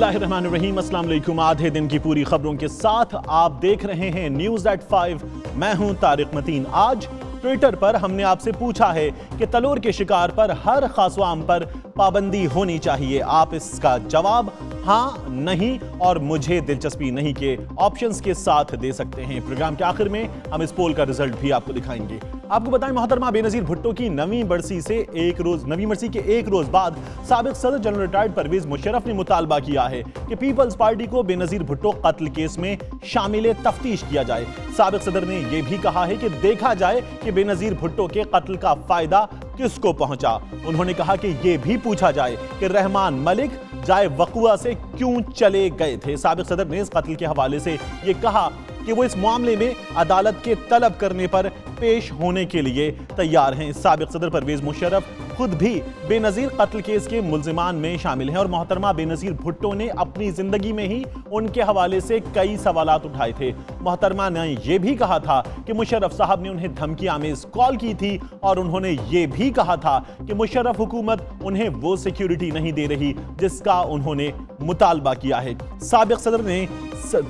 बिस्मिल्लाहिर्रहमानिर्रहीम, अस्सलाम वालेकुम। आधे दिन की पूरी खबरों के साथ आप देख रहे हैं न्यूज़ एट 5। मैं हूं तारिक मतीन। आज ट्विटर पर हमने आपसे पूछा है कि तलोर के शिकार पर हर खासवाम पर पाबंदी होनी चाहिए। आप इसका जवाब हाँ, नहीं और मुझे दिलचस्पी नहीं के ऑप्शंस के साथ दे सकते हैं। प्रोग्राम के आखिर में हम इस पोल का रिजल्ट भी आपको दिखाएंगे। आपको बताएं, मोहतरमा बेनजीर भुट्टो की नवी बरसी के एक रोज बाद साबिक सदर जनरल रिटायर्ड परवेज मुशर्रफ ने मुतालबा किया है कि पीपल्स पार्टी को बेनजीर भुट्टो कत्ल केस में शामिल तफ्तीश किया जाए। साबिक सदर ने यह भी कहा है कि देखा जाए कि बेनजीर भुट्टो के कत्ल का फायदा किसको पहुंचा। उन्होंने कहा कि यह भी पूछा जाए कि रहमान मलिक जाए वकुआ से क्यों चले गए थे। साबिक सदर ने इस कत्ल के हवाले से यह कहा कि वो इस मामले में अदालत के तलब करने पर पेश होने के लिए तैयार हैं। साबिक सदर परवेज मुशर्रफ खुद भी बेनजीर कत्ल केस के मुल्जिमान में शामिल हैं और मोहतरमा बेनजीर भुट्टो ने अपनी जिंदगी में ही उनके हवाले से कई सवालात उठाए थे। मोहतरमा ने यह भी कहा था कि मुशर्रफ साहब ने उन्हें धमकी आमेज कॉल की थी और उन्होंने यह भी कहा था कि मुशर्रफ हुकूमत उन्हें वो सिक्योरिटी नहीं दे रही जिसका उन्होंने मुतालबा किया है। साबिक सदर ने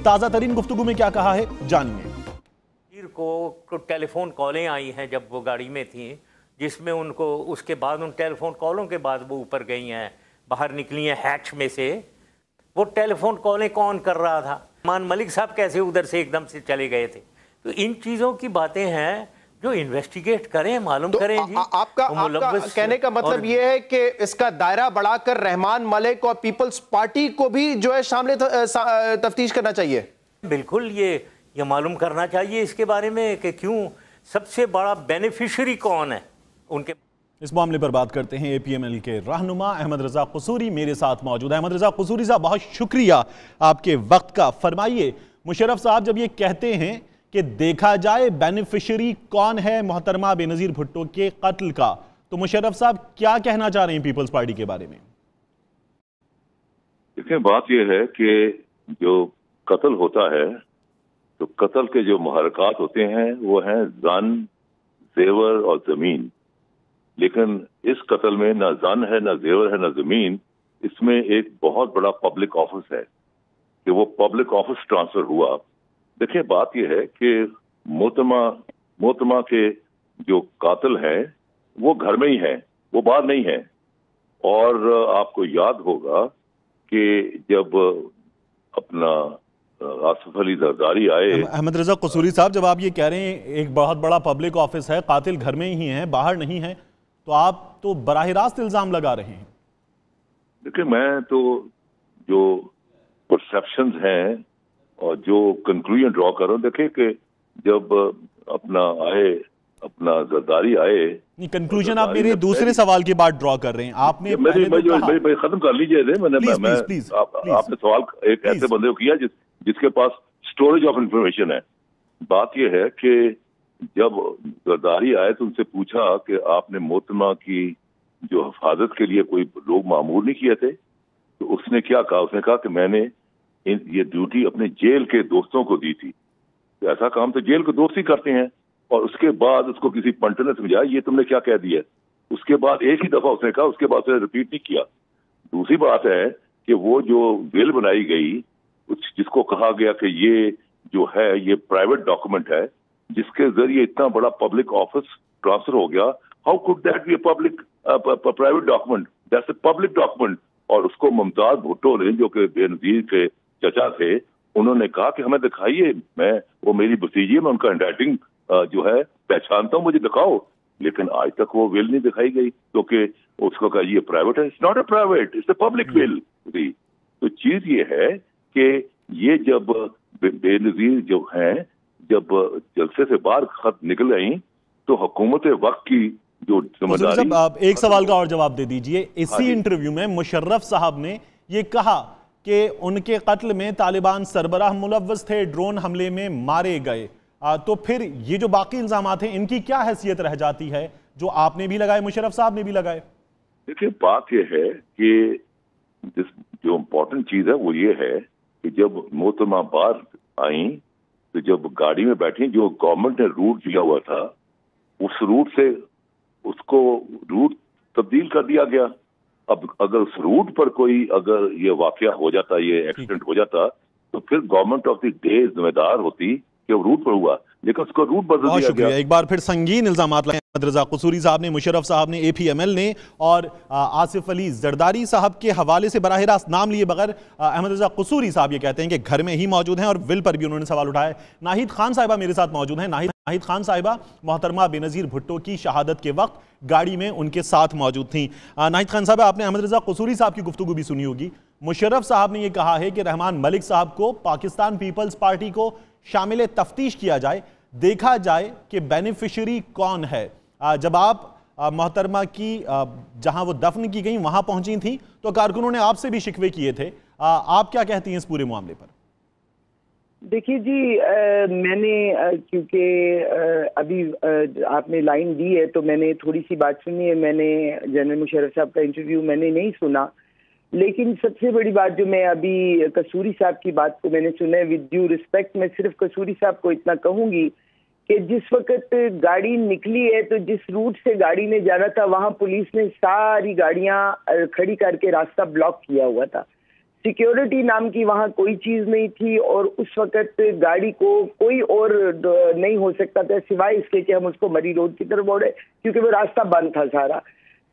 ताजा तरीन गुफ्तगू में क्या कहा है, जानिए। को टेलीफोन कॉलें आई हैं जब वो गाड़ी में थी, जिसमें उनको उसके बाद उन टेलीफोन कॉलों के बाद वो ऊपर गई हैं, बाहर निकली हैं हैच में से। वो टेलीफोन कॉलें कौन कर रहा था? रहमान मलिक साहब कैसे उधर से एकदम से चले गए थे? तो इन चीज़ों की बातें हैं जो इन्वेस्टिगेट करें, मालूम तो करें जी। आपका कहने का मतलब ये है कि इसका दायरा बढ़ाकर रहमान मलिक और पीपल्स पार्टी को भी जो है शामिल तफ्तीश करना चाहिए। बिल्कुल, ये मालूम करना चाहिए इसके बारे में कि क्यों सबसे बड़ा बेनिफिशियरी कौन है उनके। इस मामले पर बात करते हैं। APML के रहनुमा अहमद रजा कसूरी मेरे साथ मौजूद है। अहमद रजा कसूरी साहब, बहुत शुक्रिया आपके वक्त का। फरमाइए, मुशर्रफ साहब जब ये कहते हैं कि देखा जाए बेनिफिशियरी कौन है मोहतरमा बेनजीर भुट्टो के कत्ल का, तो मुशर्रफ साहब क्या कहना चाह रहे हैं पीपल्स पार्टी के बारे में? देखिए, बात यह है कि जो कत्ल होता है तो कत्ल के जो मुहरकात होते हैं वो हैं जन, जेवर और जमीन। लेकिन इस कत्ल में ना जन है, ना जेवर है, ना जमीन। इसमें एक बहुत बड़ा पब्लिक ऑफिस है कि वो पब्लिक ऑफिस ट्रांसफर हुआ। देखिए, बात यह है कि मोहतरमा के जो कातिल हैं वो घर में ही हैं, वो बाहर नहीं है। और आपको याद होगा कि जब अपना आसिफ अली जरदारी आए। अहमद रजा कसूरी साहब, जब आप ये कह रहे हैं एक बहुत बड़ा पब्लिक ऑफिस है, कातिल घर में ही है, बाहर नहीं है, तो आप तो बराह रास्त इल्जाम लगा रहे हैं। देखिए, मैं तो जो परसेप्शंस हैं और जो कंक्लूजन ड्रॉ कर रहा हूँ, देखिए कि जब अपना जरदारी आए। कंक्लूजन आप मेरे दूसरे सवाल के बाद ड्रॉ कर रहे हैं। आपने खत्म कर लीजिए। आपने सवाल एक ऐसे बंदे को किया जिसके पास स्टोरेज ऑफ इंफॉर्मेशन है। बात यह है कि जब जरदारी आए तो उनसे पूछा कि आपने मोहतरमा की जो हिफाजत के लिए कोई लोग मामूर नहीं किए थे? तो उसने क्या कहा? उसने कहा कि मैंने ये ड्यूटी अपने जेल के दोस्तों को दी थी। तो ऐसा काम तो जेल के दोस्त ही करते हैं। और उसके बाद उसको किसी पंटर ने समझाया ये तुमने क्या कह दिया। उसके बाद एक ही दफा उसने कहा, उसके बाद उसने रिपीट नहीं किया। दूसरी बात है कि वो जो बिल बनाई गई, जिसको कहा गया कि ये जो है ये प्राइवेट डॉक्यूमेंट है जिसके जरिए इतना बड़ा पब्लिक ऑफिस ट्रांसफर हो गया। How could that be private document? That's a public document. और उसको मुमताज भुट्टो ने, जो कि बेनजीर के चचा थे, उन्होंने कहा कि हमें दिखाइए, वो मेरी भतीजी है, मैं उनका हैंडराइटिंग जो है पहचानता हूँ, मुझे दिखाओ। लेकिन आज तक वो विल नहीं दिखाई गई क्योंकि उसको कहा ये प्राइवेट है। It's not a private, it's a public will. तो चीज ये है कि ये जब बेनजीर जो हैं जब जलसे से बाहर खत निकल आई तो हुकूमत वक्त की जो जिम्मेदारी। आप एक सवाल का और जवाब दे दीजिए। इसी इंटरव्यू में मुशर्रफ साहब ने ये कहा कि उनके कत्ल में तालिबान सरबराह मुलव्वस थे, ड्रोन हमले में मारे गए। तो फिर ये जो बाकी इल्जामात हैं इनकी क्या हैसियत रह जाती है, जो आपने भी लगाए, मुशर्रफ साहब ने भी लगाए? देखिए, बात यह है कि जो इम्पोर्टेंट चीज है वो ये है कि जब मोहतरमा बाहर आई तो जब गाड़ी में बैठी, जो गवर्नमेंट ने रूट दिया हुआ था उस रूट से उसको रूट तब्दील कर दिया गया। अब अगर उस रूट पर कोई अगर ये वाकया हो जाता, ये एक्सीडेंट हो जाता, तो फिर गवर्नमेंट ऑफ द डे जिम्मेदार होती कि वो रूट पर हुआ, लेकिन उसको रूट बदल दिया गया। एक बार फिर संगीन इल्जाम लगाए अहमद रजा कसूरी साहब ने, मुशर्रफ साहब ने, APML ने और आसिफ अली जरदारी साहब के हवाले से बराह रास्त नाम लिए बगैर अहमद रजा कसूरी साहब ये कहते हैं कि घर में ही मौजूद हैं और विल पर भी उन्होंने सवाल उठाया। नाहिद खान साहिबा मेरे साथ मौजूद हैं। नाहिद खान साहिबा मोहतरमा बेनज़ीर भुट्टो की शहादत के वक्त गाड़ी में उनके साथ मौजूद थी। नाहिद खान साहब, आपने अहमद रजा कसूरी साहब की गुफ्तगू भी सुनी होगी। मुशर्रफ साहब ने यह कहा है कि रहमान मलिक साहब को पाकिस्तान पीपल्स पार्टी को शामिल तफ्तीश किया जाए, देखा जाए कि बेनिफिशियरी कौन है। जब आप मोहतरमा की जहां वो दफन की गई वहां पहुंची थी तो कारकुनों ने आपसे भी शिकवे किए थे। आप क्या कहती हैं इस पूरे मामले पर? देखिए जी, मैंने क्योंकि अभी आपने लाइन दी है तो मैंने थोड़ी सी बात सुनी है। मैंने जनरल मुशर्रफ साहब का इंटरव्यू मैंने नहीं सुना, लेकिन सबसे बड़ी बात जो मैं अभी कसूरी साहब की बात को मैंने सुना है, विद ड्यू रिस्पेक्ट मैं सिर्फ कसूरी साहब को इतना कहूंगी कि जिस वक्त गाड़ी निकली है तो जिस रूट से गाड़ी ने जाना था वहां पुलिस ने सारी गाड़ियां खड़ी करके रास्ता ब्लॉक किया हुआ था। सिक्योरिटी नाम की वहां कोई चीज नहीं थी और उस वक्त गाड़ी को कोई और नहीं हो सकता था सिवाय इसके कि हम उसको मरी रोड की तरफ बढ़े, क्योंकि वो रास्ता बंद था सारा।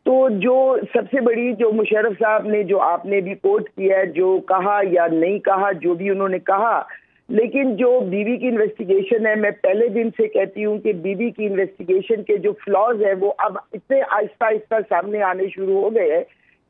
तो जो सबसे बड़ी जो मुशर्रफ साहब ने, जो आपने भी कोट किया है, जो कहा या नहीं कहा, जो भी उन्होंने कहा, लेकिन जो बीबी की इन्वेस्टिगेशन है, मैं पहले दिन से कहती हूँ कि बीबी की इन्वेस्टिगेशन के जो फ्लॉज है वो अब इतने आहिस्ता आहिस्ता सामने आने शुरू हो गए हैं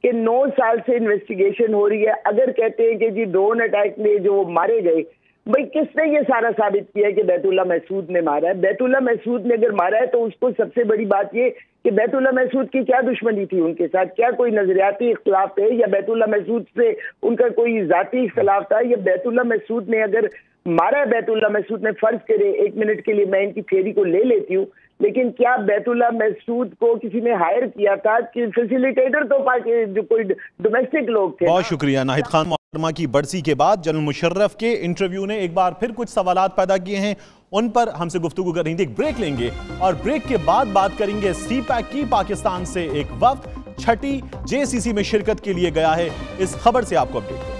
कि 9 साल से इन्वेस्टिगेशन हो रही है। अगर कहते हैं कि जी ड्रोन अटैक में जो मारे गए, भाई किसने ये सारा साबित किया है कि बैतुल्ला महसूद ने मारा है? बैतुल्ला महसूद ने अगर मारा है तो उसको सबसे बड़ी बात ये कि बैतुल्ला महसूद की क्या दुश्मनी थी उनके साथ? क्या कोई नजरियाती इख्तिलाफ है या बैतुल्ला महसूद से उनका कोई जाती इख्तिलाफ था? या बैतुल्ला महसूद ने अगर मारा है, बैतुल्ला महसूद ने, फर्ज करे 1 मिनट के लिए मैं इनकी थ्योरी को ले लेती हूँ, लेकिन क्या बैतुल्ला महसूद को किसी ने हायर किया था? कि फैसिलिटेटर तो पार्टी जो कोई डोमेस्टिक लोग थे। बहुत शुक्रिया नाहिद खान। मोहतरमा की बरसी के बाद जनरल मुशर्रफ के इंटरव्यू ने एक बार फिर कुछ सवालात पैदा किए हैं, उन पर हमसे गुफ्तगू कर रही थी। एक ब्रेक लेंगे और ब्रेक के बाद बात करेंगे CPAC की। पाकिस्तान से एक वफ्द 6ठी JCC में शिरकत के लिए गया है। इस खबर से आपको अपडेट करें।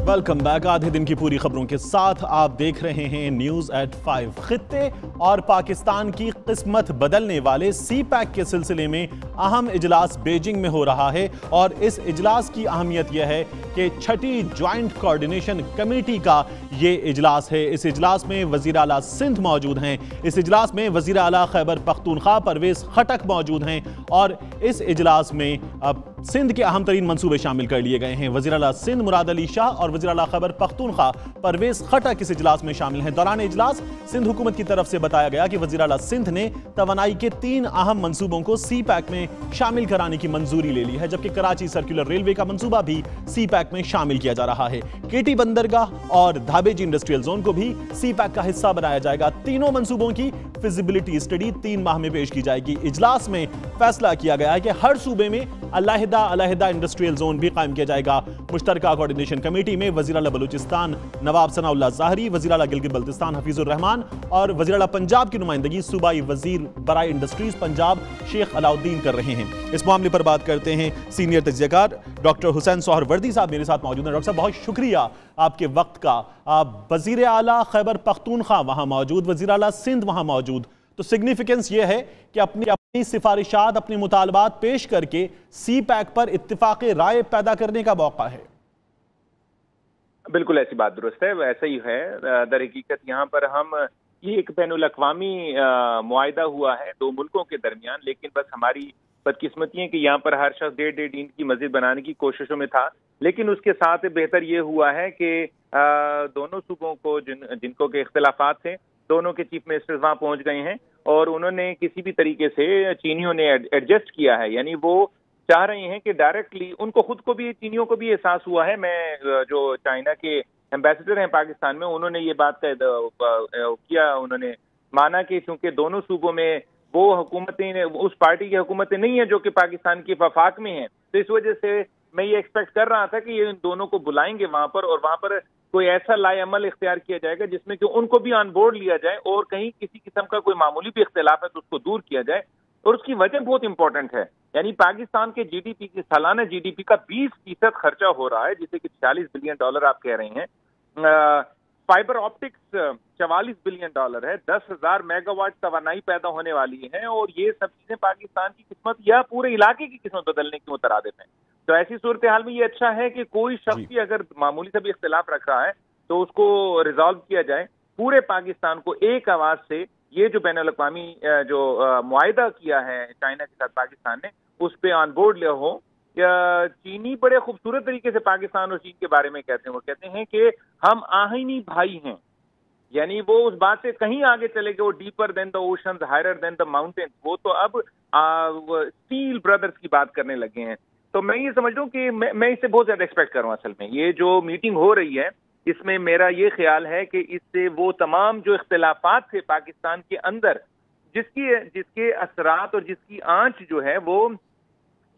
Welcome back. आधे दिन की पूरी खबरों के साथ आप देख रहे हैं न्यूज एट 5। खित्ते और पाकिस्तान की किस्मत बदलने वाले CPAC के सिलसिले में अहम इजलास बीजिंग में हो रहा है और इस इजलास की अहमियत यह है कि 6ठी ज्वाइंट कोऑर्डिनेशन कमेटी का ये इजलास है। इस इजलास में वजीर आला सिंध मौजूद हैं। इस इजलास में वजीर आला खैबर पख्तूनख्वा परवेज खटक मौजूद हैं और इस इजलास में सिंध के अहम तरीन मंसूबे शामिल कर लिए गए हैं। वजीर आला सिंध मुराद अली शाह और वजीर आला खैबर पख्तूनख्वा परवेज खटक इस इजलास में शामिल हैं। दौरान इजलास सिंध हुकूमत की तरफ से बताया गया कि वजीर आला सिंध ने तवानाई के 3 अहम मंसूबों को CPAC में शामिल कराने की मंजूरी ले ली है, जबकि कराची सर्कुलर रेलवे का मंसूबा भी CPAC में शामिल किया जा रहा है। केटी बंदरगाह और धाबेजी इंडस्ट्रियल जोन को भी CPAC का हिस्सा बनाया जाएगा। तीनों मंसूबों की फिजिबिलिटी स्टडी 3 माह में पेश की जाएगी। इजलास में फैसला किया गया है कि हर सूबे में अलहदा इंडस्ट्रियल जोन भी कायम किया जाएगा। मुश्तरका कोऑर्डिनेशन कमेटी में वज़ीर आला बलूचिस्तान नवाब सनाउल्लाह ज़ाहरी, वज़ीर आला गिलगित बल्तिस्तान हफीजुर रहमान और वज़ीर आला पंजाब की नुमाइंदगी सूबाई वज़ीर बराए इंडस्ट्रीज पंजाब शेख अलाउद्दीन कर रहे हैं। इस मामले पर बात करते हैं सीनियर तज्ज़ियाकार डॉक्टर हुसैन सोहरवर्दी साहब मेरे साथ मौजूद हैं। डॉक्टर साहब, बहुत शुक्रिया आपके वक्त का। वज़ीर आला खैबर पख्तूनख्वा वहाँ मौजूद, वज़ीर आला सिंध वहाँ मौजूद, तो सिग्निफिकेंस ये है कि अपनी सिफारिशात, अपने मुतालबात पेश करके CPAC पर इत्तिफाक राय पैदा करने का मौका है। बिल्कुल ऐसी बात दुरुस्त है, वैसा ही है। दर हकीकत यहाँ पर हम ये एक बैनुल अक़वामी मुआहिदा हुआ है 2 मुल्कों के दरमियान, लेकिन बस हमारी बदकिस्मती है कि यहाँ पर हर शख्स 1.5 दिन की मस्जिद बनाने की कोशिशों में था। लेकिन उसके साथ बेहतर ये हुआ है कि दोनों सूबों को जिनको के इख्तिलाफात थे, दोनों के चीफ मिनिस्टर्स वहाँ पहुंच गए हैं और उन्होंने किसी भी तरीके से चीनियों ने एडजस्ट किया है, यानी वो चाह रहे हैं कि डायरेक्टली उनको खुद को भी, चीनियों को भी एहसास हुआ है। मैं जो चाइना के एम्बेसडर हैं पाकिस्तान में, उन्होंने ये बात किया, उन्होंने माना कि क्योंकि दोनों सूबों में वो हुकूमतें, उस पार्टी की हुकूमतें नहीं है जो कि पाकिस्तान की वफाक में है, तो इस वजह से मैं ये एक्सपेक्ट कर रहा था कि ये इन दोनों को बुलाएंगे वहां पर, और वहां पर कोई ऐसा लाएअमल इख्तियार किया जाएगा जिसमें कि उनको भी ऑन बोर्ड लिया जाए, और कहीं किसी किस्म का कोई मामूली भी इख्तिलाफ है तो उसको दूर किया जाए। और उसकी वजह बहुत इंपॉर्टेंट है, यानी पाकिस्तान के जीडीपी की, सालाना जीडीपी का 20% खर्चा हो रहा है, जिसे कि $46 बिलियन आप कह रहे हैं। फाइबर ऑप्टिक्स $44 बिलियन है, 10,000 मेगावाट तवानाई पैदा होने वाली है, और ये सब चीजें पाकिस्तान की किस्मत या पूरे इलाके की किस्मत बदलने के मुतरादिफ है। तो ऐसी सूरत हाल में ये अच्छा है कि कोई शख्स भी अगर मामूली से भी इख्तिलाफ रख रहा है तो उसको रिजॉल्व किया जाए, पूरे पाकिस्तान को एक आवाज से ये जो बैनुल अक़वामी जो मुआहिदा किया है चाइना के साथ पाकिस्तान ने, उस पे ऑन बोर्ड ले हो। चीनी बड़े खूबसूरत तरीके से पाकिस्तान और चीन के बारे में कहते हैं, वो कहते हैं कि हम आहिनी भाई हैं, यानी वो उस बात से कहीं आगे चले गए, वो deeper than the oceans, higher than the mountains, वो तो अब स्टील ब्रदर्स की बात करने लगे हैं। तो मैं ये समझ लूं कि मैं इससे बहुत ज्यादा एक्सपेक्ट कर रहा हूं। असल में ये जो मीटिंग हो रही है, इसमें मेरा ये ख्याल है कि इससे वो तमाम जो इख्तिलाफात थे पाकिस्तान के अंदर, जिसके असरात और जिसकी आंच जो है वो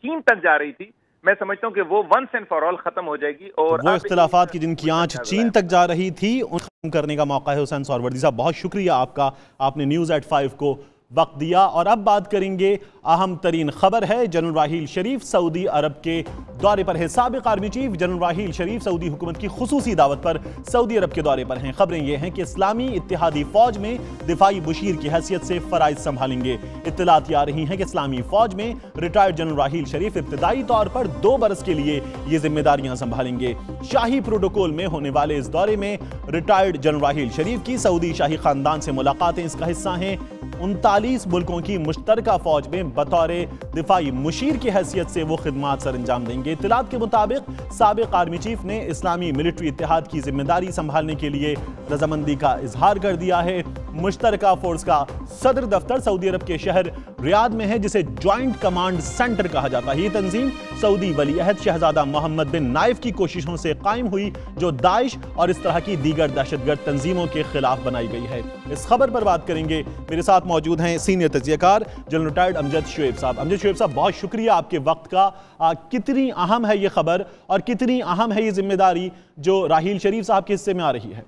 चीन तक जा रही थी, मैं समझता हूं कि वो वंस एंड फॉर ऑल खत्म हो जाएगी। और वो इख्तिलाफात की जिनकी आंच चीन तक जा रही थी, उन खत्म करने का मौका है। हुसैन सोहरावर्दी साहब, बहुत शुक्रिया आपका, आपने न्यूज़ एट 5 को वक्त दिया। और अब बात करेंगे, अहम तरीन खबर है, जनरल राहील शरीफ सऊदी अरब के दौरे पर है। साबिक आर्मी चीफ जनरल राहील शरीफ सऊदी हुकूमत की खुसूसी दावत पर सऊदी अरब के दौरे पर हैं। खबरें यह हैं कि इस्लामी इत्तेहादी फौज में दिफाई मुशीर की हैसियत से फराइज संभालेंगे। इत्तलात आ रही हैं कि इस्लामी फौज में रिटायर्ड जनरल राहील शरीफ इब्तदाई तौर पर 2 बरस के लिए ये जिम्मेदारियां संभालेंगे। शाही प्रोटोकॉल में होने वाले इस दौरे में रिटायर्ड जनरल राहील शरीफ की सऊदी शाही खानदान से मुलाकातें इसका हिस्सा हैं। 39 मुल्कों की मुश्तरका फौज में बतौर दिफाई मुशीर की हैसियत से वो खिदमात सर अंजाम देंगे। इत्तलात के मुताबिक साबिक आर्मी चीफ ने इस्लामी मिलिट्री इत्तेहाद की जिम्मेदारी संभालने के लिए रजामंदी का इजहार कर दिया है। मुश्तरका फोर्स का सदर दफ्तर सऊदी अरब के शहर रियाद में है, जिसे ज्वाइंट कमांड सेंटर कहा जाता है। ये तंजीम सऊदी वलीअहद शहजादा मोहम्मद बिन नाइफ की कोशिशों से कायम हुई, जो दाइश और इस तरह की दीगर दहशतगर्द तंजीमों के खिलाफ बनाई गई है। इस खबर पर बात करेंगे, मेरे साथ मौजूद हैं सीनियर तज्जियाकार जनरल रिटायर्ड अमजद शुएब साहब। अमजद शुएब साहब, बहुत शुक्रिया आपके वक्त का। कितनी अहम है ये खबर और कितनी अहम है ये जिम्मेदारी जो राहील शरीफ साहब के हिस्से में आ रही है?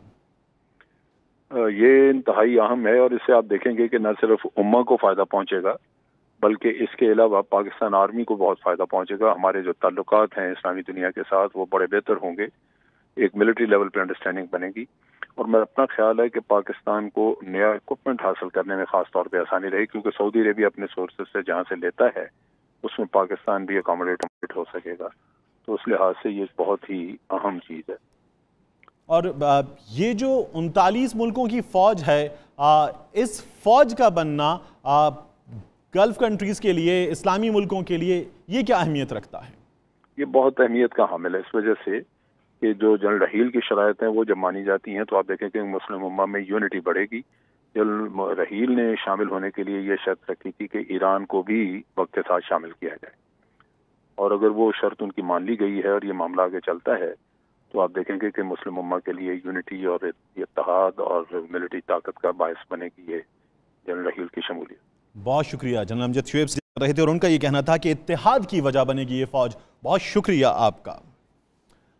ये इंतहाई अहम है, और इससे आप देखेंगे कि न सिर्फ उम्मा को फायदा पहुंचेगा, बल्कि इसके अलावा पाकिस्तान आर्मी को बहुत फायदा पहुंचेगा। हमारे जो ताल्लुकात हैं इस्लामी दुनिया के साथ, वो बड़े बेहतर होंगे, एक मिलिट्री लेवल पे अंडरस्टैंडिंग बनेगी। और मेरा अपना ख्याल है कि पाकिस्तान को नया इक्विपमेंट हासिल करने में खास तौर पे आसानी रहेगी, क्योंकि सऊदी अरेबिया अपने सोर्सेज से जहाँ से लेता है उसमें पाकिस्तान भी अकोमोडेट हो सकेगा। तो उस लिहाज से ये बहुत ही अहम चीज़ है। और ये जो 39 मुल्कों की फौज है, इस फौज का बनना गल्फ कंट्रीज के लिए, इस्लामी मुल्कों के लिए, ये क्या अहमियत रखता है? ये बहुत अहमियत का हामिल है, इस वजह से कि जो जनरल राहील की शराइत हैं वो जब मानी जाती हैं तो आप देखें कि मुस्लिम उम्मा में यूनिटी बढ़ेगी। जनरल राहील ने शामिल होने के लिए ये शर्त रखी थी कि ईरान को भी वक्त के साथ शामिल किया जाए, और अगर वो शर्त उनकी मान ली गई है और ये मामला आगे चलता है तो आप देखेंगे कि मुस्लिम उम्मा के लिए यूनिटी और इत्तेहाद और मिलिट्री ताकत का बायस बनेगी ये जनरल राहील की शमूलियत। बहुत शुक्रिया। जनरल अमजद शुएब से रहे थे और उनका ये कहना था कि इत्तेहाद की वजह बनेगी ये फौज। बहुत शुक्रिया आपका।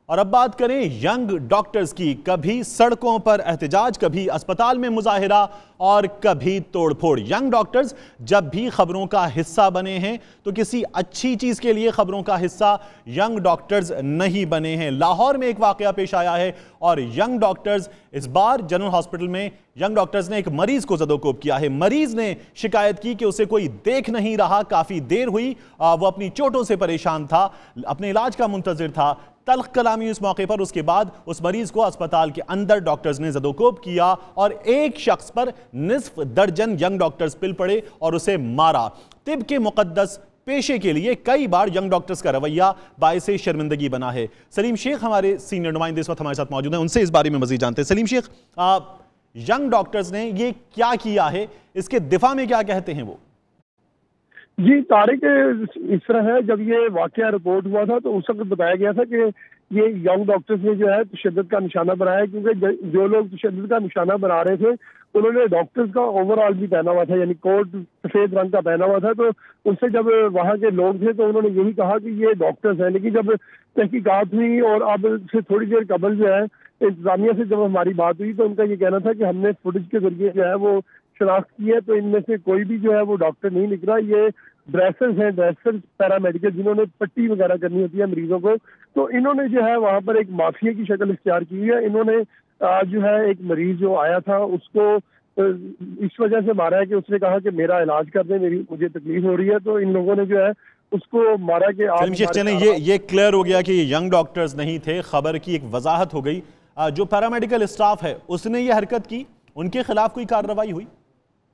और अब बात करें यंग डॉक्टर्स की। कभी सड़कों पर एहतजाज, कभी अस्पताल में मुजाहिरा और कभी तोड़फोड़। यंग डॉक्टर्स जब भी खबरों का हिस्सा बने हैं तो किसी अच्छी चीज के लिए खबरों का हिस्सा यंग डॉक्टर्स नहीं बने हैं। लाहौर में एक वाकया पेश आया है और यंग डॉक्टर्स, इस बार जनरल हॉस्पिटल में यंग डॉक्टर्स ने एक मरीज को ज़दोकोब किया है। मरीज ने शिकायत की कि उसे कोई देख नहीं रहा, काफी देर हुई, वो अपनी चोटों से परेशान था, अपने इलाज का मुंतजिर था। तल्ख कलामी उस मौके पर, उसके बाद उस मरीज को अस्पताल के अंदर डॉक्टर्स ने ज़दोकोब किया और एक शख्स पर निस्फ दर्जन यंग डॉक्टर्स पिल पड़े और उसे मारा। तिब के मुकद्दस पेशे के लिए कई बार यंग डॉक्टर्स का रवैया बायसे शर्मिंदगी बना है। सलीम शेख हमारे सीनियर नुमाइंदे इस वक्त हमारे साथ मौजूद हैं, उनसे इस बारे में मजीद जानते हैं। सलीम शेख, यंग डॉक्टर्स ने ये क्या किया है, इसके दिफा में क्या कहते हैं वो? जी तारिक, इस तरह है, जब ये वाकया रिपोर्ट हुआ था तो उस वक्त बताया गया था कि ये यंग डॉक्टर्स ने जो है तशद्दुद का निशाना बनाया, क्योंकि जो लोग तशद्दुद का निशाना बना रहे थे उन्होंने डॉक्टर्स का ओवरऑल भी पहना हुआ था, यानी कोट सफेद रंग का पहना हुआ था। तो उनसे जब वहाँ के लोग थे तो उन्होंने यही कहा कि ये डॉक्टर्स हैं। लेकिन जब तहकीकात हुई और अब से थोड़ी देर कबल जो है इंतजामिया से जब हमारी बात हुई तो उनका ये कहना था कि हमने फुटेज के जरिए जो है वो शनाख्त की है, तो इनमें से कोई भी जो है वो डॉक्टर नहीं निकला। ये ड्रेसर्स हैं, ड्रेसर्स पैरामेडिकल, जिन्होंने पट्टी वगैरह करनी होती है मरीजों को, तो इन्होंने जो है वहाँ पर एक माफिया की शक्ल इख्तियार की हुई है। इन्होंने जो है एक मरीज जो आया था उसको इस वजह से मारा है कि उसने कहा कि मेरा इलाज कर दे, मुझे तकलीफ हो रही है, तो इन लोगों ने जो है उसको मारा कि आप ये क्लियर हो गया कि ये यंग डॉक्टर्स नहीं थे। खबर की एक वजाहत हो गई। जो पैरामेडिकल स्टाफ है उसने ये हरकत की, उनके खिलाफ कोई कार्रवाई हुई?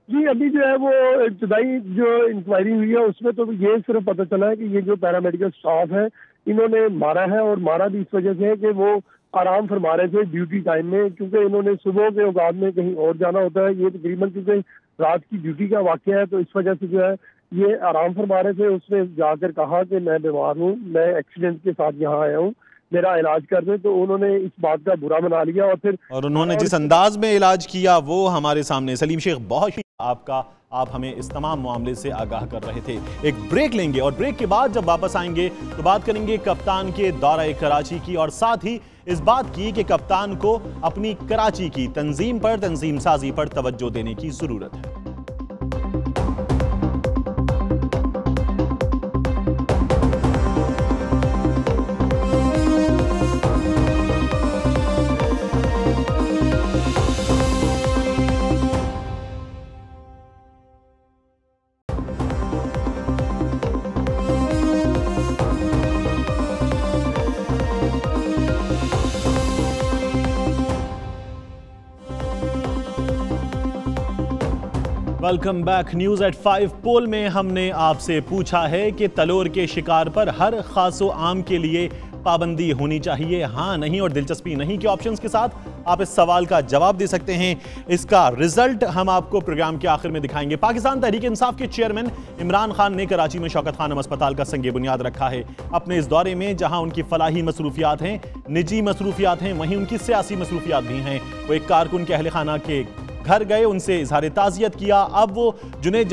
जी अभी जो है वो इब्तदाई जो इंक्वायरी हुई है उसमें तो ये सिर्फ पता चला है कि ये जो पैरामेडिकल स्टाफ है इन्होंने मारा है, और मारा भी इस वजह से है कि वो आराम फरमा रहे थे ड्यूटी टाइम में, क्योंकि इन्होंने सुबह के औकात में कहीं और जाना होता है। ये तकरीबन क्योंकि रात की ड्यूटी का वाकया है तो इस वजह से जो है ये आराम फरमा रहे थे। उसने जाकर कहा कि मैं बीमार हूँ, मैं एक्सीडेंट के साथ यहाँ आया हूँ, मेरा इलाज कर दे, तो उन्होंने इस बात का बुरा मना लिया और उन्होंने जिस अंदाज में इलाज किया वो हमारे सामने। सलीम शेख, बहुत आपका, आप हमें इस तमाम मामले से आगाह कर रहे थे। एक ब्रेक लेंगे और ब्रेक के बाद जब वापस आएंगे तो बात करेंगे कप्तान के दौरे कराची की, और साथ ही इस बात की कि कप्तान को अपनी कराची की तंजीम पर, तंजीम साजी पर तवज्जो देने की जरूरत है। Welcome back. न्यूज़ एट 5 पोल में हमने आपसे पूछा है कि तलोर के शिकार पर हर खासो आम के लिए पाबंदी होनी चाहिए, हाँ नहीं और दिलचस्पी नहीं के ऑप्शंस के साथ आप इस सवाल का जवाब दे सकते हैं। इसका रिजल्ट हम आपको प्रोग्राम के आखिर में दिखाएंगे। पाकिस्तान तहरीक इंसाफ के चेयरमैन इमरान खान ने कराची में शौकत खानम अस्पताल का संगे बुनियाद रखा है। अपने इस दौरे में जहां उनकी फलाही मसरूफियात हैं, निजी मसरूफियात हैं, वहीं उनकी सियासी मसरूफियात भी हैं। वो एक कारकुन के अहल खाना के घर गए, उनसे इजहार ताज़ियत किया। अब वो जुनैद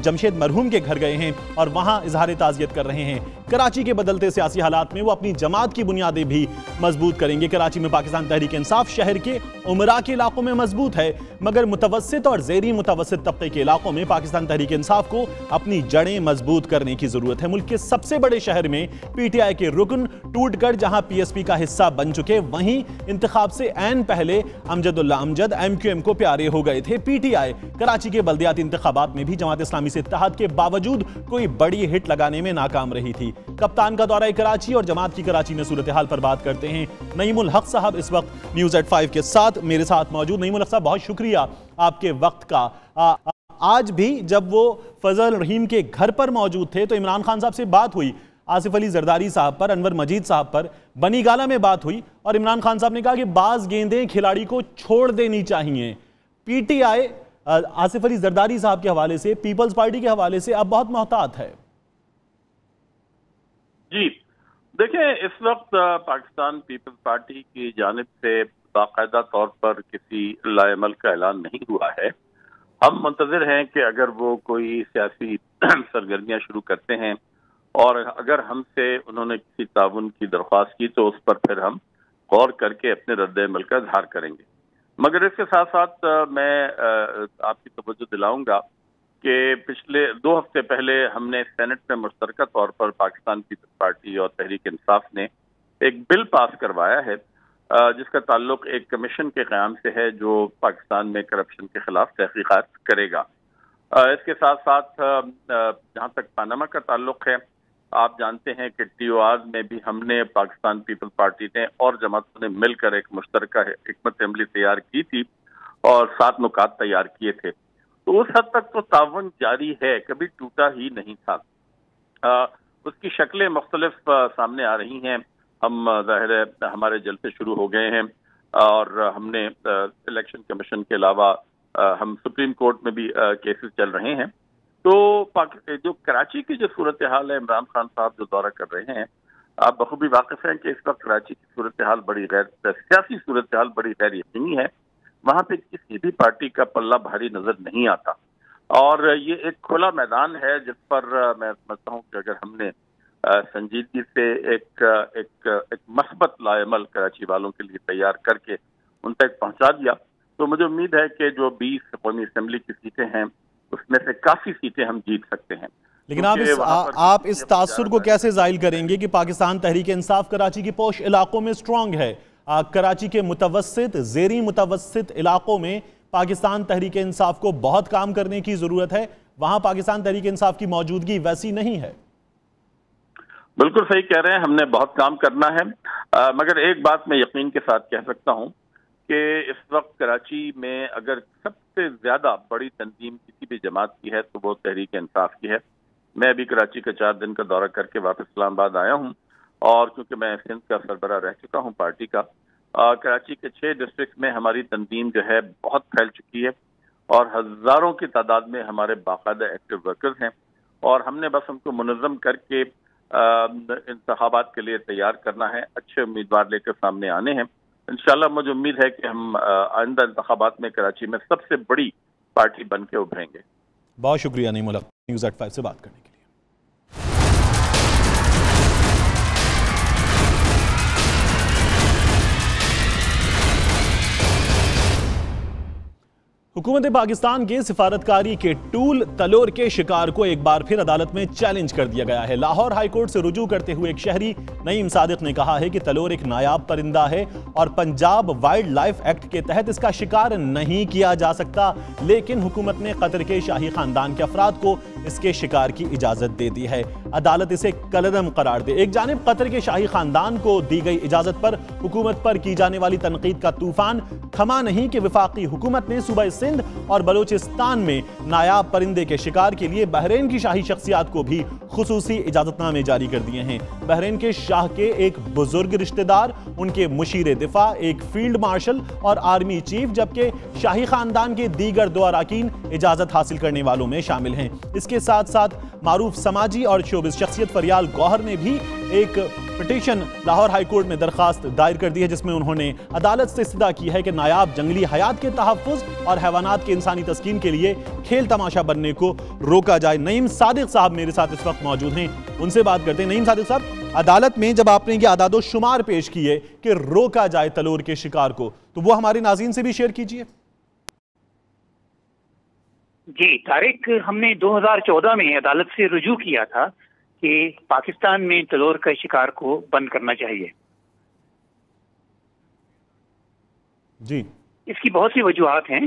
जमशेद मरहूम के घर गए हैं और वहां इजहार ताज़ियत कर रहे हैं। कराची के बदलते सियासी हालात में वो अपनी जमात की बुनियादें भी मजबूत करेंगे। कराची में पाकिस्तान तहरीक इंसाफ शहर के उमरा के इलाकों में मजबूत है, मगर मुतवस्सित और ज़ेरी मुतवस्सित तबके के इलाकों में पाकिस्तान तहरीक इंसाफ को अपनी जड़ें मजबूत करने की जरूरत है। मुल्क के सबसे बड़े शहर में PTI के रुकन टूटकर जहां PSP का हिस्सा बन चुके, वहीं इंतखाब से ऐन पहले अमजदुल्ला अमजद MQM को प्यारे हो गए थे। PTI कराची के बल्दियाती इंतखाबात में भी जमात इस्लामी से इत्तेहाद के बावजूद कोई बड़ी हिट लगाने में नाकाम रही थी। कप्तान का दौरा कराची और जमात की कराची में सूरत हाल पर बात करते हैं। नईमुल हक साहब इस वक्त न्यूज़ एट 5 के साथ मेरे साथ मौजूद। नईमुल हक साहब, बहुत शुक्रिया आपके वक्त का। आज भी जब वो फजल रहीम के घर पर मौजूद थे तो इमरान खान साहब से बात हुई, आसिफ अली जरदारी साहब पर, अनवर मजीद साहब पर, बनी गाला में बात हुई और इमरान खान साहब ने कहा कि बाज गेंदें खिलाड़ी को छोड़ देनी चाहिए। PTI आसिफ अली जरदारी साहब के हवाले से, पीपल्स पार्टी के हवाले से अब बहुत मोहतात है। जी देखें, इस वक्त पाकिस्तान पीपल्स पार्टी की जानिब से बाकायदा तौर पर किसी लाएमल का ऐलान नहीं हुआ है। हम मुंतज़िर हैं कि अगर वो कोई सियासी सरगर्मियां शुरू करते हैं और अगर हमसे उन्होंने किसी ताउन की दरख्वास्त की तो उस पर फिर हम गौर करके अपने रद्द-ए-अमल का इज़हार करेंगे। मगर इसके साथ साथ मैं आपकी तवज्जो दिलाऊंगा कि पिछले 2 हफ्ते पहले हमने सेनेट में मुश्तरका तौर पर पाकिस्तान पीपल्स पार्टी और तहरीक इंसाफ ने एक बिल पास करवाया है जिसका ताल्लुक एक कमीशन के क़याम से है जो पाकिस्तान में करप्शन के खिलाफ तहकीकात करेगा। इसके साथ साथ जहाँ तक पनामा का ताल्लुक है, आप जानते हैं कि TOR में भी हमने पाकिस्तान पीपल्स पार्टी ने और जमातों ने मिलकर एक मुश्तरका हिकमत अमली तैयार की थी और 7 नुकात तैयार किए थे। तो उस हद तक तो तावन जारी है, कभी टूटा ही नहीं था। उसकी शक्लें मुख्तलिफ सामने आ रही हैं। हम ज़ाहिर है हमारे जलसे शुरू हो गए हैं और हमने इलेक्शन कमीशन के अलावा हम सुप्रीम कोर्ट में भी केसेस चल रहे हैं। तो जो कराची की जो सूरत हाल है, इमरान खान साहब जो दौरा कर रहे हैं, आप बखूबी वाकिफ हैं कि इस वक्त कराची की सूरत हाल बड़ी सियासी सूरत हाल बड़ी गैर यकीनी है। वहां पे किसी भी पार्टी का पल्ला भारी नजर नहीं आता और ये एक खुला मैदान है जिस पर मैं समझता हूँ कि अगर हमने संजीदगी से एक मस्बत लाएमल कराची वालों के लिए तैयार करके उन तक पहुंचा दिया तो मुझे उम्मीद है कि जो 20 कौमी असेंबली की सीटें हैं उसमें से काफी सीटें हम जीत सकते हैं। लेकिन आप इस तासुर को कैसे जाहिर करेंगे कि पाकिस्तान तहरीक इंसाफ कराची के पोश इलाकों में स्ट्रांग है? कराची के मुतवस्सित ज़ेरी मुतवस्सित इलाकों में पाकिस्तान तहरीक इंसाफ को बहुत काम करने की जरूरत है, वहां पाकिस्तान तहरीक इंसाफ की मौजूदगी वैसी नहीं है। बिल्कुल सही कह रहे हैं, हमने बहुत काम करना है, मगर एक बात मैं यकीन के साथ कह सकता हूं कि इस वक्त कराची में अगर सबसे ज्यादा बड़ी तंजीम किसी भी जमात की है तो वो तहरीक इंसाफ की है। मैं अभी कराची का 4 दिन का दौरा करके वापस इस्लामाबाद आया हूं और क्योंकि मैं सिंध का सरबराह रह चुका हूं पार्टी का, कराची के 6 डिस्ट्रिक्ट में हमारी तंजीम जो है बहुत फैल चुकी है और हजारों की तादाद में हमारे बाकायदा एक्टिव वर्कर्स हैं और हमने बस उनको मुनज़्ज़म करके इंतखाबात के लिए तैयार करना है, अच्छे उम्मीदवार लेकर सामने आने हैं। इंशाल्लाह मुझे उम्मीद है कि हम आइंदा इंतखाबात में कराची में सबसे बड़ी पार्टी बन के उभरेंगे। बहुत शुक्रिया नईमुल हक, न्यूज़ एट 5 से बात करने के लिए। हुकूमत पाकिस्तान के सिफारतकारी के टूल तलोर के शिकार को एक बार फिर अदालत में चैलेंज कर दिया गया है। लाहौर हाईकोर्ट से रुजू करते हुए एक शहरी नईम सादिक ने कहा है कि तलोर एक नायाब परिंदा है और पंजाब वाइल्ड लाइफ एक्ट के तहत इसका शिकार नहीं किया जा सकता, लेकिन हुकूमत ने कतर के शाही खानदान के अफराद को इसके शिकार की इजाजत दे दी है। अदालत इसे कलदम करार दे। एक जानिब कतर के शाही खानदान को दी गई इजाजत पर हुकूमत पर की जाने वाली तनकीद का तूफान थमा नहीं कि वफाकी हुकूमत ने सूबा सिंध और बलोचिस्तान में नायाब परिंदे के शिकार के लिए बहरीन की शाही शख्सियात को भी खुसूसी इजाजतनामे जारी कर दिए हैं। बहरीन के शाह के एक बुजुर्ग रिश्तेदार, उनके मुशीर दिफा, एक फील्ड मार्शल और आर्मी चीफ, जबकि शाही खानदान के दीगर 2 अरकान इजाजत हासिल करने वालों में शामिल हैं। इसके साथ साथ मारूफ समाजी और शोबिस शख्सियत फरियाल गौहर ने भी एक पिटीशन लाहौर हाईकोर्ट में दरखास्त दायर कर दी है, जिसमें उन्होंने अदालत से इस्तदा की है कि नायाब जंगली हयात के तहफ़्फ़ुज़ और हैवानात के इंसानी तस्कीन के लिए खेल तमाशा बनने को रोका जाए। नईम सादिक साहब मेरे साथ इस वक्त मौजूद हैं, उनसे बात करते हैं। नईम सादिक साहब, अदालत में जब आपने ये आदादो शुमार पेश किए कि रोका जाए तलोर के शिकार को, तो वो हमारे नाज़रीन से भी शेयर कीजिए। जी तारिक, हमने 2014 में अदालत से रुजू किया था कि पाकिस्तान में तलोर का शिकार को बंद करना चाहिए। जी, इसकी बहुत सी वजूहात हैं।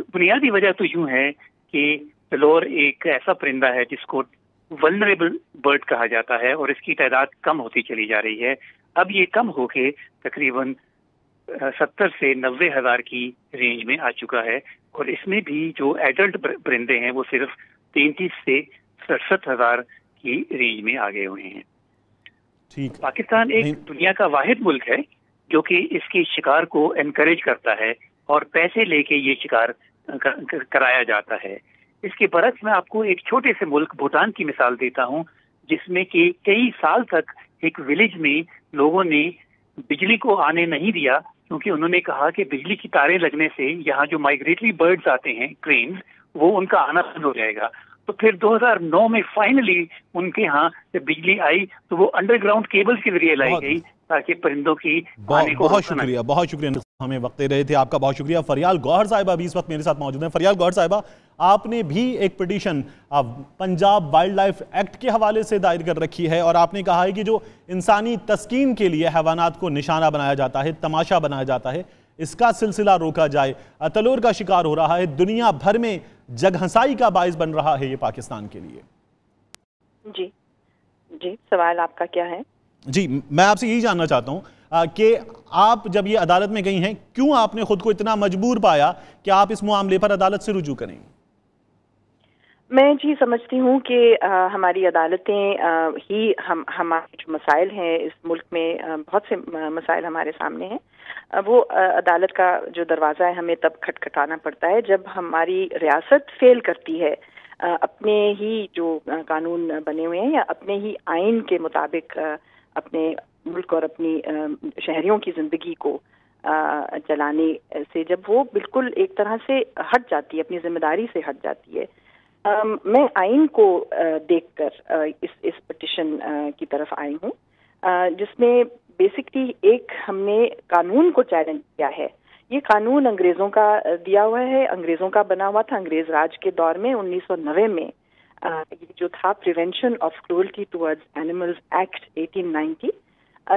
बुनियादी वजह तो यूं है कि तलोर एक ऐसा परिंदा है जिसको वल्नरेबल बर्ड कहा जाता है और इसकी तादाद कम होती चली जा रही है। अब ये कम होके तकरीबन 70 से 90 हज़ार की रेंज में आ चुका है और इसमें भी जो एडल्ट परिंदे हैं वो सिर्फ 33 से 67 हज़ार की रेंज में आ गए हुए हैं। ठीक, पाकिस्तान एक दुनिया का वाहिद मुल्क है जो कि इसके शिकार को एनकरेज करता है और पैसे लेके ये शिकार कराया जाता है। इसके बरक्स मैं आपको एक छोटे से मुल्क भूटान की मिसाल देता हूँ, जिसमें कि कई साल तक एक विलेज में लोगों ने बिजली को आने नहीं दिया क्योंकि उन्होंने कहा कि बिजली की तारें लगने से यहाँ जो माइग्रेटरी बर्ड्स आते हैं, क्रेन्स, वो उनका आना बंद हो जाएगा। तो फिर 2009 में फाइनली उनके यहाँ जब बिजली आई तो वो अंडरग्राउंड केबल्स के जरिए लाई गई ताकि परिंदों की आने को बहुत शुक्रिया, बहुत शुक्रिया, हमें वक्त दे रहे थे, आपका बहुत शुक्रिया। फरियाल गौहर साहिबा भी इस वक्त मेरे साथ मौजूद हैं। फरियाल गौहर साहिबा, आपने भी एक petition Punjab wild life act के हवाले से दायर कर रखी है और आपने कहा है कि जो इंसानी तस्कीन के लिए हैवानात को निशाना बनाया जाता है, तमाशा बनाया जाता है, इसका सिलसिला रोका जाए। तलोर का शिकार हो रहा है, दुनिया भर में जगहंसाई का बाइस बन रहा है ये पाकिस्तान के लिए। जी जी, सवाल आपका क्या है? जी, मैं आपसे यही जानना चाहता हूं कि आप जब ये अदालत में गई हैं, क्यों आपने खुद को इतना मजबूर पाया कि आप इस मामले पर अदालत से रुजू करें? मैं जी समझती हूँ कि हमारी अदालतें ही हमारे जो मसाइल हैं इस मुल्क में, बहुत से मसाइल हमारे सामने हैं, वो अदालत का जो दरवाज़ा है हमें तब खटखटाना पड़ता है जब हमारी रियासत फेल करती है अपने ही जो कानून बने हुए हैं या अपने ही आइन के मुताबिक अपने मुल्क और अपनी शहरियों की जिंदगी को चलाने से जब वो बिल्कुल एक तरह से हट जाती है, अपनी जिम्मेदारी से हट जाती है। मैं आइन को देखकर इस पिटिशन की तरफ आई हूँ, जिसमें बेसिकली एक हमने कानून को चैलेंज किया है। ये कानून अंग्रेजों का दिया हुआ है, अंग्रेजों का बना हुआ था। अंग्रेज राज के दौर में 1990 में ये जो था prevention of cruelty towards animals act 1890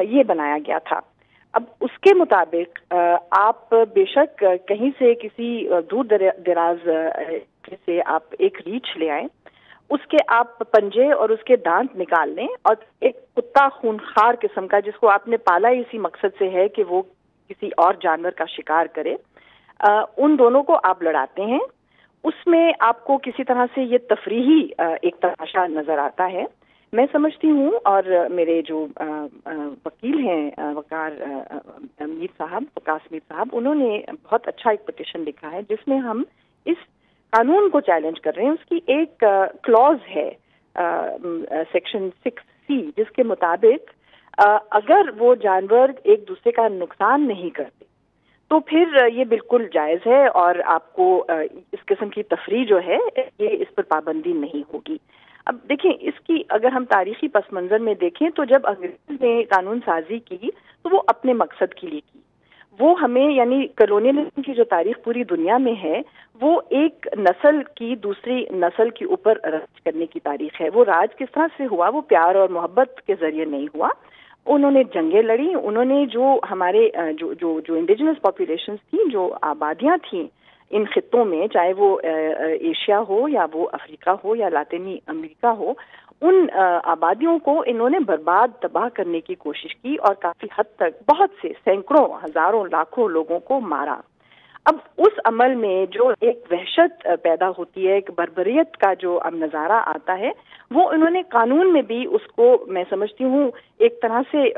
ये बनाया गया था। अब उसके मुताबिक आप बेशक कहीं से किसी दूर दराज से आप एक रीछ ले आए, उसके आप पंजे और उसके दांत निकाल लें और एक कुत्ता खूंखार किस्म का जिसको आपने पाला इसी मकसद से है कि वो किसी और जानवर का शिकार करे, उन दोनों को आप लड़ाते हैं। उसमें आपको किसी तरह से ये तफरीही एक तमाशा नजर आता है। मैं समझती हूँ, और मेरे जो वकील हैं वकार मीर साहब, वकास मीर साहब, उन्होंने बहुत अच्छा एक पिटिशन लिखा है जिसमें हम इस कानून को चैलेंज कर रहे हैं। उसकी एक क्लॉज है सेक्शन 6C जिसके मुताबिक अगर वो जानवर एक दूसरे का नुकसान नहीं करते तो फिर ये बिल्कुल जायज़ है और आपको इस किस्म की तफरीह जो है ये इस पर पाबंदी नहीं होगी। अब देखें, इसकी अगर हम तारीखी पस मंज़र में देखें तो जब अंग्रेज़ों ने कानून साजी की तो वो अपने मकसद के लिए की। वो हमें, यानी कॉलोनियलिज्म की जो तारीख पूरी दुनिया में है, वो एक नस्ल की दूसरी नस्ल के ऊपर राज करने की तारीख है। वो राज किस तरह से हुआ? वो प्यार और मोहब्बत के जरिए नहीं हुआ। उन्होंने जंगें लड़ी, उन्होंने जो हमारे जो इंडिजिनस पॉपुलेशंस थी, जो आबादियां थी इन खित्तों में, चाहे वो एशिया हो या वो अफ्रीका हो या लातिनी अमेरिका हो, उन आबादियों को इन्होंने बर्बाद तबाह करने की कोशिश की और काफी हद तक बहुत से सैकड़ों हजारों लाखों लोगों को मारा। अब उस अमल में जो एक वहशत पैदा होती है, एक बर्बरियत का जो अब नज़ारा आता है, वो इन्होंने कानून में भी उसको मैं समझती हूँ एक तरह से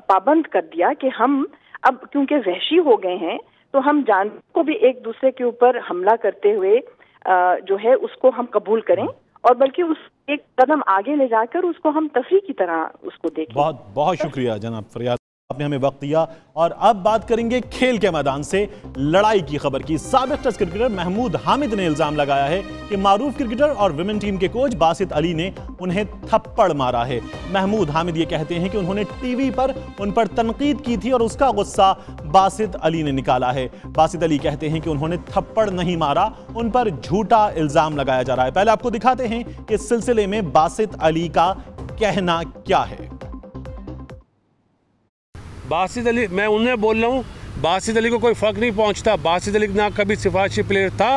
पाबंद कर दिया कि हम अब क्योंकि वहशी हो गए हैं तो हम जानवर को भी एक दूसरे के ऊपर हमला करते हुए जो है उसको हम कबूल करें और बल्कि उस एक कदम आगे ले जाकर उसको हम तफरीह की तरह उसको देखें। बहुत बहुत शुक्रिया जनाब फरियाद, आपने हमें वक्त दिया। और अब बात करेंगे खेल के मैदान से लड़ाई की खबर की। साबिक टेस्ट क्रिकेटर महमूद हामिद ने इल्जाम लगाया है कि मारूफ क्रिकेटर और विमेन टीम के कोच बासित अली ने उन्हें थप्पड़ मारा है। महमूद हामिद ये कहते हैं कि उन्होंने टीवी पर उन पर तनकीद की थी और उसका गुस्सा बासित अली ने निकाला है। बासित अली कहते हैं कि उन्होंने थप्पड़ नहीं मारा, उन पर झूठा इल्जाम लगाया जा रहा है। पहले आपको दिखाते हैं कि इस सिलसिले में बासित अली का कहना क्या है। बासित अली, मैं उन्हें बोल रहा हूँ, बासित अली को कोई फ़र्क नहीं पहुँचता। बासित अली ना कभी सिफारिशी प्लेयर था,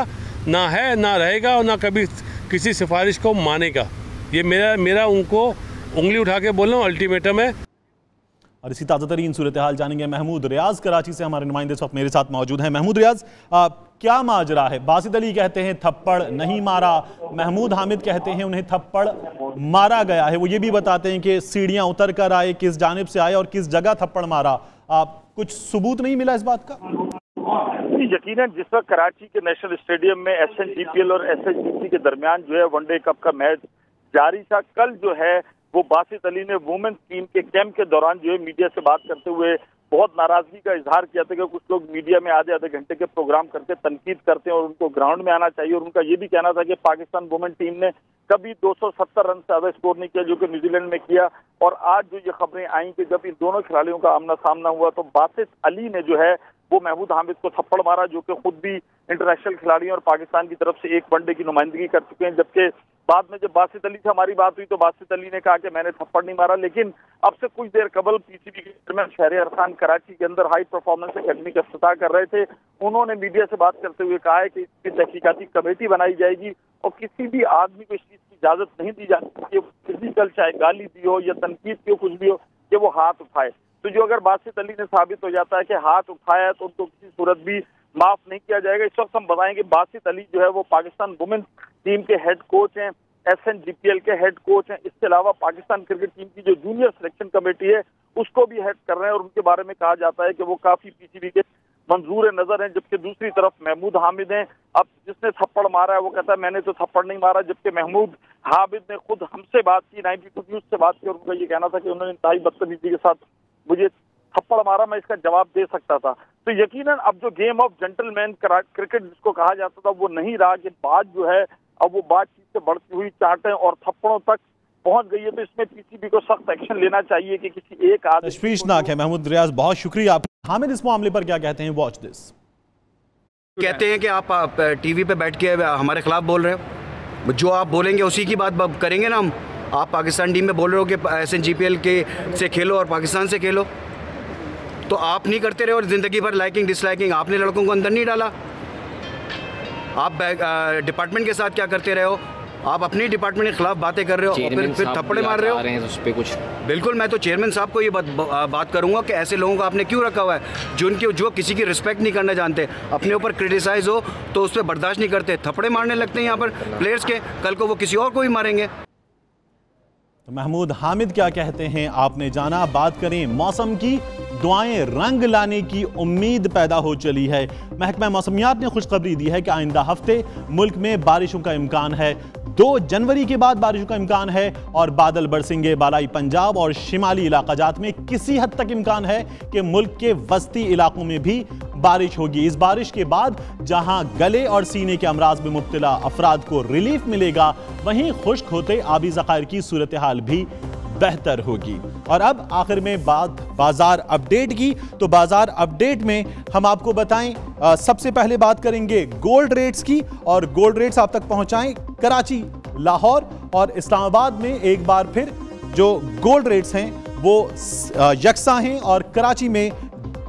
ना है, ना रहेगा और ना कभी किसी सिफारिश को मानेगा। ये मेरा उनको उंगली उठा के बोल रहा हूँ, अल्टीमेटम है। और इसी ताज़ा तरीन सूरत हाल जानेंगे महमूद रियाज कराची से, हमारे नुमाइंदे इस वक्त मेरे साथ मौजूद हैं। महमूद रियाज, क्या माजरा है? बासित अली कहते हैं थप्पड़ नहीं मारा, महमूद हामिद कहते हैं उन्हें थप्पड़ मारा गया है। वो ये भी बताते हैं कि सीढ़ियां उतर कर आए, किस जानिब से आए और किस जगह थप्पड़ मारा। कुछ सबूत नहीं मिला इस बात का? यकीनन जिस वक्त कराची के नेशनल स्टेडियम में SNGPL और SHGC के दरमियान जो है वनडे कप का मैच जारी था, कल जो है वो बासित अली ने वुमेन्स टीम के कैंप के दौरान जो है मीडिया से बात करते हुए बहुत नाराजगी का इजहार किया था कि कुछ लोग मीडिया में आधे घंटे के प्रोग्राम करके तनकीद करते हैं और उनको ग्राउंड में आना चाहिए। और उनका ये भी कहना था कि पाकिस्तान वुमेन टीम ने कभी 270 रन से ज्यादा स्कोर नहीं किया जो कि न्यूजीलैंड में किया। और आज जो ये खबरें आई कि जब इन दोनों खिलाड़ियों का आमना सामना हुआ तो बासित अली ने जो है वो महमूद हामिद को थप्पड़ मारा, जो कि खुद भी इंटरनेशनल खिलाड़ी और पाकिस्तान की तरफ से एक वनडे की नुमाइंदगी कर चुके हैं। जबकि बाद में जब बासित अली से हमारी बात हुई तो बासित अली ने कहा कि मैंने थप्पड़ नहीं मारा। लेकिन अब से कुछ देर कबल PCB के चेयरमैन शहरियार खान कराची के अंदर हाई परफॉर्मेंस एकेडमी का इफ्तिताह कर रहे थे। उन्होंने मीडिया से बात करते हुए कहा है कि इसकी तहकीकाती कमेटी बनाई जाएगी और किसी भी आदमी को इस चीज की इजाजत नहीं दी जाती कि फिजिकल चाहे गाली दी हो या तनकीद की हो, कुछ भी हो, कि वो हाथ उठाए। तो जो अगर बासित अली ने साबित हो जाता है कि हाथ उठाया है तो उनको किसी सूरत भी माफ नहीं किया जाएगा। इस वक्त हम बताएंगे बासित अली जो है वो पाकिस्तान वुमेन्स टीम के हेड कोच हैं, SNGPL के हेड कोच हैं। इसके अलावा पाकिस्तान क्रिकेट टीम की जो जूनियर सिलेक्शन कमेटी है उसको भी हेड कर रहे हैं और उनके बारे में कहा जाता है कि वो काफी PCB के मंजूर नजर हैं, जबकि दूसरी तरफ महमूद हामिद हैं। अब जिसने थप्पड़ मारा है वो कहता है मैंने तो थप्पड़ नहीं मारा, जबकि महमूद हामिद ने खुद हमसे बात की, 92 न्यूज से बात की, और उनका ये कहना था कि उन्होंने इंतहाई बदतमीजी के साथ मुझे थप्पड़ मारा, मैं इसका जवाब दे सकता था। तो यकीनन अब जो गेम ऑफ जेंटलमैन क्रिकेट जिसको कहा जाता था वो नहीं रहा, कि बात जो है अब वो बातचीत से बढ़ती हुई चाटें और थप्पड़ों तक पहुंच गई है। तो इसमें पीसीबी को सख्त एक्शन लेना चाहिए कि किसी एक आदमी। तशवीशनाक है महमूद रियाज, बहुत शुक्रिया। हामिद इस मामले पर क्या कहते हैं, वॉच दिस। कहते हैं कि आप टीवी पे बैठ के हमारे खिलाफ बोल रहे हो, जो आप बोलेंगे उसी की बात करेंगे ना हम। आप पाकिस्तान टीम में बोल रहे हो कि SNGPL के से खेलो और पाकिस्तान से खेलो, तो आप नहीं करते रहे और ज़िंदगी भर लाइकिंग डिसलाइकिंग आपने लड़कों को अंदर नहीं डाला। आप डिपार्टमेंट के साथ क्या करते रहे हो, आप अपनी डिपार्टमेंट के खिलाफ बातें कर रहे हो और फिर थप्पड़े मार रहे हो उस पर कुछ। बिल्कुल, मैं तो चेयरमैन साहब को ये बात करूंगा कि ऐसे लोगों को आपने क्यों रखा हुआ है जो किसी की रिस्पेक्ट नहीं करना जानते, अपने ऊपर क्रिटिसाइज हो तो उस पर बर्दाश्त नहीं करते, थप्पड़े मारने लगते हैं यहाँ पर प्लेयर्स के, कल को वो किसी और को भी मारेंगे। तो महमूद हामिद क्या कहते हैं आपने जाना। बात करें मौसम की, दुआएं रंग लाने की उम्मीद पैदा हो चली है। महकमा मौसमियात ने खुशखबरी दी है कि आइंदा हफ्ते मुल्क में बारिशों का इम्कान है। 2 जनवरी के बाद बारिशों का इम्कान है और बादल बरसेंगे। बालाई पंजाब और शिमाली इलाकाजात में किसी हद तक इम्कान है कि मुल्क के वस्ती इलाकों में भी बारिश होगी। इस बारिश के बाद जहां गले और सीने के अमराज में मुब्तला अफराद को रिलीफ मिलेगा, वहीं खुश्क होते आबी ज़खायर की सूरत हाल भी बेहतर होगी। और अब आखिर में बात बाजार अपडेट की, तो बाजार अपडेट में हम आपको बताएं, सबसे पहले बात करेंगे गोल्ड रेट्स की, और गोल्ड रेट्स आप तक पहुंचाएं कराची, लाहौर और इस्लामाबाद में। एक बार फिर जो गोल्ड रेट्स हैं वो यकसा हैं, और कराची में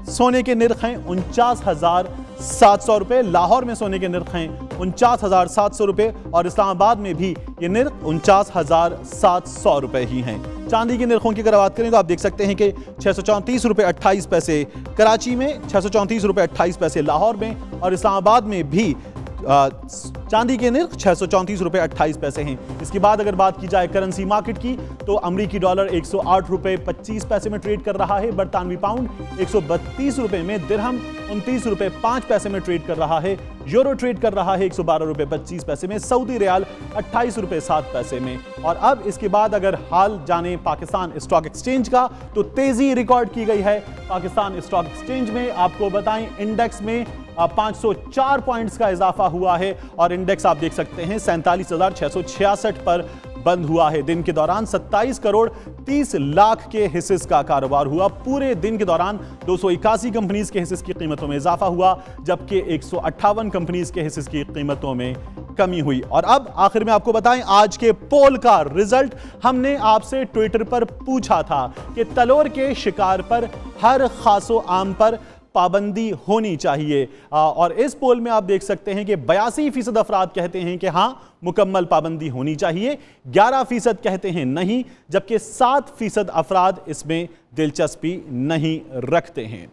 सोने के निर्ख हैं 49,700 रुपये, लाहौर में सोने के निर्ख हैं 49,700 रुपये, और इस्लामाबाद में भी ये निर्ख 49,700 रुपये ही हैं। चांदी के निर्खों की अगर बात करें तो आप देख सकते हैं कि 634 रुपये 28 पैसे कराची में, 634 रुपये 28 पैसे लाहौर में, और इस्लामाबाद में भी चांदी के निर्ख 634 रुपये 28 पैसे हैं। इसके बाद अगर बात की जाए करेंसी मार्केट की, तो अमरीकी डॉलर 108 रुपये 25 पैसे में ट्रेड कर रहा है, बरतानवी पाउंड 132 रुपये में, दिरहम 29 रुपये 5 पैसे में ट्रेड कर रहा है, यूरो ट्रेड कर रहा है 112 रुपये 25 पैसे में, सऊदी रियाल 28 रुपये 7 पैसे में। और अब इसके बाद अगर हाल जाने पाकिस्तान स्टॉक एक्सचेंज का, तो तेजी रिकॉर्ड की गई है पाकिस्तान स्टॉक एक्सचेंज में। आपको बताएं इंडेक्स में 504 पॉइंट्स का इजाफा हुआ है, और इंडेक्स आप देख सकते हैं 47,666 पर बंद हुआ है। दिन के दौरान 27 करोड़ 30 लाख के हिस्सेस का कारोबार हुआ। पूरे दिन के दौरान 281 कंपनीज के हिस्सेस की कीमतों में इजाफा हुआ, जबकि 158 कंपनीज के हिस्सेस की कीमतों में कमी हुई। और अब आखिर में आपको बताएं आज के पोल का रिजल्ट। हमने आपसे ट्विटर पर पूछा था कि तलोर के शिकार पर हर खासो आम पर पाबंदी होनी चाहिए, और इस पोल में आप देख सकते हैं कि 82% अफराद कहते हैं कि हां मुकम्मल पाबंदी होनी चाहिए, 11% कहते हैं नहीं, जबकि 7% अफराद इसमें दिलचस्पी नहीं रखते हैं।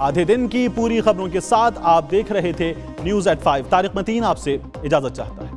आधे दिन की पूरी खबरों के साथ आप देख रहे थे न्यूज़ एट 5। तारिक मतीन आपसे इजाजत चाहता है।